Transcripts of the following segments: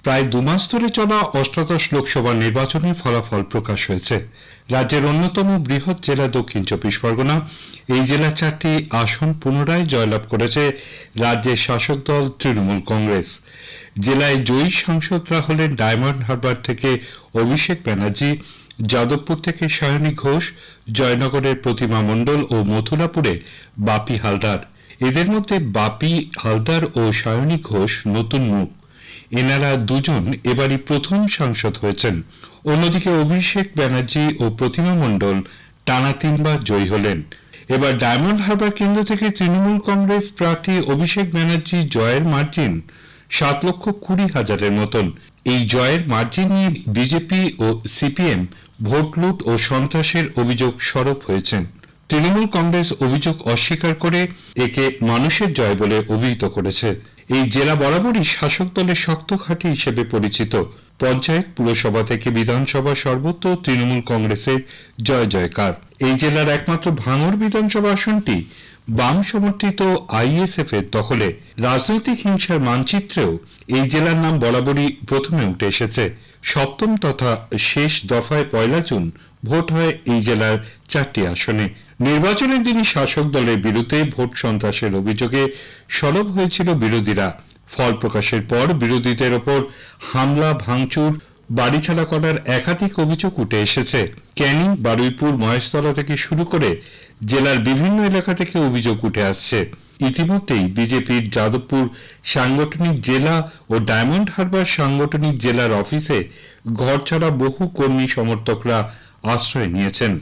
প্রায় 2 মাস ধরে চলা অষ্টাদশ লোকসভা নির্বাচনের ফলাফল প্রকাশ হয়েছে। রাজ্যের অন্যতম বৃহৎ জেলা দক্ষিণ 24 পরগনা, এই জেলা 4টি আসন পুনরায় জয়লাভ করেছে রাজ্যের শাসক দল তৃণমূল কংগ্রেস। জেলায় জয়ী সাংসদরা হলেন ডায়মন্ড হারবার থেকে অভিষেক ব্যানার্জি, যাদবপুর থেকে সায়নী ঘোষ, জয়নগরের প্রতিমা মণ্ডল ও মথুরাপুরে বাপি হালদার। এদের মধ্যে বাপি হালদার ও সায়নী ঘোষ নতুন মুখ, এনারা দুজন এবারই প্রথম সাংসদ হয়েছেন। অন্যদিকে অভিষেক ব্যানার্জি ও প্রতিমা মণ্ডল টানা 3 বার জয়ী হলেন। এবার ডায়মন্ড হারবার কেন্দ্র থেকে তৃণমূল কংগ্রেস প্রার্থী অভিষেক ব্যানার্জি জয়ের মার্জিন 7,20,000-এর মতন। এই জয়ের মার্জিন নিয়ে বিজেপি ও সিপিএম ভোট লুট ও সন্ত্রাসের অভিযোগ সরব হয়েছেন। তৃণমূল কংগ্রেস অভিযোগ অস্বীকার করে একে মানুষের জয় বলে অভিহিত করেছে। এই জেলা বরাবরই শাসক দলের শক্ত ঘাঁটি হিসেবে পরিচিত। পঞ্চায়েত, পুরসভা থেকে বিধানসভা সর্বত্র তৃণমূল কংগ্রেসের জয় জয়কার। এই জেলার একমাত্র ভাঙড় বিধানসভা আসনটি বাম সমর্থিত আইএসএফ এর দখলে। রাজনৈতিক হিংসার মানচিত্রেও এই জেলার নাম বরাবরই প্রথমে উঠে এসেছে। সপ্তম তথা শেষ দফায় 1 জুন ভোট হয় এই জেলার 4টি আসনে। নির্বাচনের দিনই শাসক দলের বিরুদ্ধে ভোট সন্ত্রাসের অভিযোগে সরব হয়েছিল বিরোধীরা। ফল প্রকাশের পর বিরোধীদের ওপর হামলা, ভাঙচুর, বাড়িছাড়া করার একাধিক অভিযোগ উঠে এসেছে। ক্যানিং, বারুইপুর, মহেশতলা থেকে শুরু করে জেলার বিভিন্ন এলাকা থেকে অভিযোগ উঠে আসছে। ইতিমধ্যেই বিজেপির যাদবপুর সাংগঠনিক জেলা ও ডায়মন্ড হারবার সাংগঠনিক জেলার অফিসে ঘরছাড়া বহু কর্মী সমর্থকরা আশ্রয় নিয়েছেন।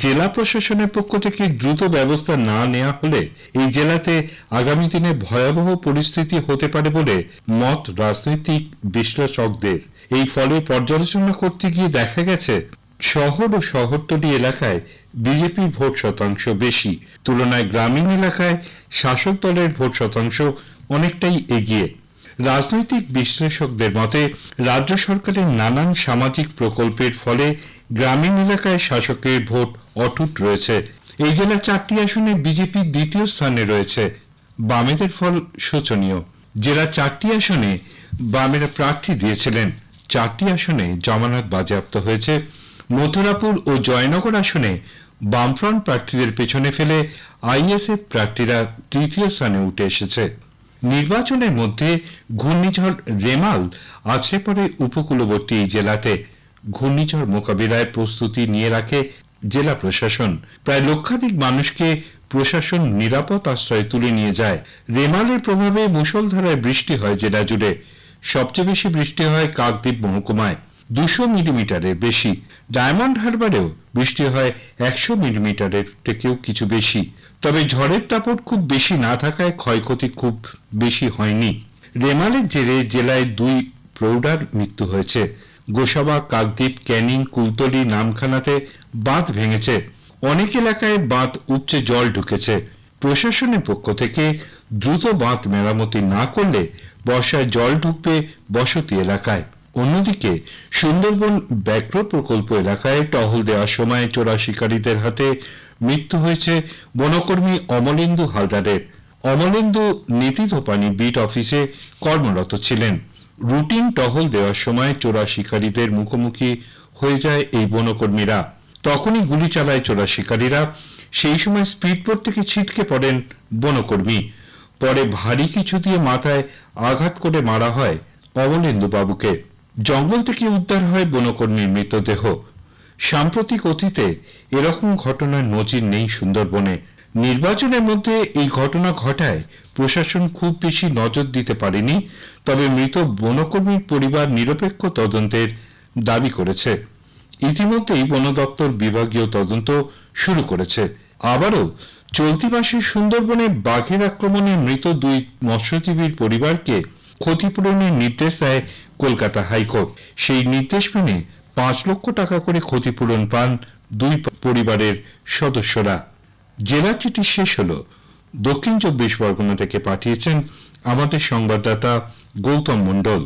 জেলা প্রশাসনের পক্ষ থেকে দ্রুত ব্যবস্থা না নেওয়া হলে এই জেলাতে আগামী দিনে ভয়াবহ পরিস্থিতি হতে পারে বলে মত রাজনৈতিক বিশ্লেষকদের। এই ফলে পর্যালোচনা করতে গিয়ে দেখা গেছে শহর ও শহরতলি এলাকায় বিজেপির ভোট শতাংশ বেশি, তুলনায় গ্রামীণ এলাকায় শাসক দলের ভোট শতাংশ অনেকটাই এগিয়ে। রাজনৈতিক বিশ্লেষকদের মতে রাজ্য সরকারের নানান সামাজিক প্রকল্পের ফলে গ্রামীণ এলাকায় শাসকের ভোট অটুট রয়েছে। এই জেলার 4টি আসনে বিজেপি দ্বিতীয় স্থানে রয়েছে। বামেদের ফল শোচনীয়। জেলার 4টি আসনে বামেরা প্রার্থী দিয়েছিলেন, 4টি আসনে জামানত বাজেয়াপ্ত হয়েছে। মথুরাপুর ও জয়নগর আসনে বামফ্রন্ট প্রার্থীদের পেছনে ফেলে আইএসএফ প্রার্থীরা তৃতীয় স্থানে উঠে এসেছে। নির্বাচনের মধ্যে ঘূর্ণিঝড় রেমাল আছড়ে পড়ে উপকূলবর্তী এই জেলাতে। ঘূর্ণিঝড় মোকাবিলায় প্রস্তুতি নিয়ে রাখে জেলা প্রশাসন। প্রায় লক্ষাধিক মানুষকে প্রশাসন নিরাপদ আশ্রয়ে তুলে নিয়ে যায়। রেমালের প্রভাবে মুষলধারায় বৃষ্টি হয় জেলা জুড়ে। সবচেয়ে বেশি বৃষ্টি হয় কাকদ্বীপ মহকুমায়, 200 মিলিমিটারের বেশি। ডায়মন্ড হারবারেও বৃষ্টি হয় 100 মিলিমিটারের থেকেও কিছু বেশি। তবে ঝড়ের দাপট খুব বেশি না থাকায় ক্ষয়ক্ষতি খুব বেশি হয়নি। রেমালের জেরে জেলায় 2 প্রৌঢ়ার মৃত্যু হয়েছে। গোসাবা, কাকদ্বীপ, ক্যানিং, কুলতলি, নামখানাতে বাঁধ ভেঙেছে। অনেক এলাকায় বাঁধ উপচে জল ঢুকেছে। প্রশাসনের পক্ষ থেকে দ্রুত বাঁধ মেরামতি না করলে বর্ষায় জল ঢুকবে বসতি এলাকায়। অন্যদিকে সুন্দরবন ব্যাঘ্র প্রকল্প এলাকায় টহল দেওয়ার সময় চোরা শিকারীদের হাতে মৃত্যু হয়েছে বনকর্মী অমলেন্দু হালদারের। অমলেন্দু নীতিধোপানি বিট অফিসে কর্মরত ছিলেন। রুটিন টহল দেওয়ার সময় চোরা শিকারীদের মুখোমুখি হয়ে যায় এই বনকর্মীরা। তখনই গুলি চালায় চোরা শিকারীরা। সেই সময় স্পিডবোট থেকে ছিটকে পড়েন বনকর্মী। পরে ভারী কিছু দিয়ে মাথায় আঘাত করে মারা হয় অমলেন্দু বাবুকে। জঙ্গল থেকে উদ্ধার হয় বনকর্মীর মৃতদেহ। সাম্প্রতিক অতীতে এরকম ঘটনার নজির নেই সুন্দরবনে। নির্বাচনের মধ্যে এই ঘটনা ঘটায় প্রশাসন খুব বেশি নজর দিতে পারেনি। তবে মৃত বনকর্মীর পরিবার নিরপেক্ষ তদন্তের দাবি করেছে। ইতিমধ্যেই বন দপ্তর বিভাগীয় তদন্ত শুরু করেছে। আবারও চলতি মাসে সুন্দরবনে বাঘের আক্রমণে মৃত 2 মৎস্যজীবীর পরিবারকে ক্ষতিপূরণের নির্দেশ দেয় কলকাতা হাইকোর্ট। সেই নির্দেশ মেনে 5 লক্ষ টাকা করে ক্ষতিপূরণ পান 2 পরিবারের সদস্যরা। জেলা চিঠি শেষ হল। দক্ষিণ 24 পরগনা থেকে পাঠিয়েছেন আমাদের সংবাদদাতা গৌতম মণ্ডল।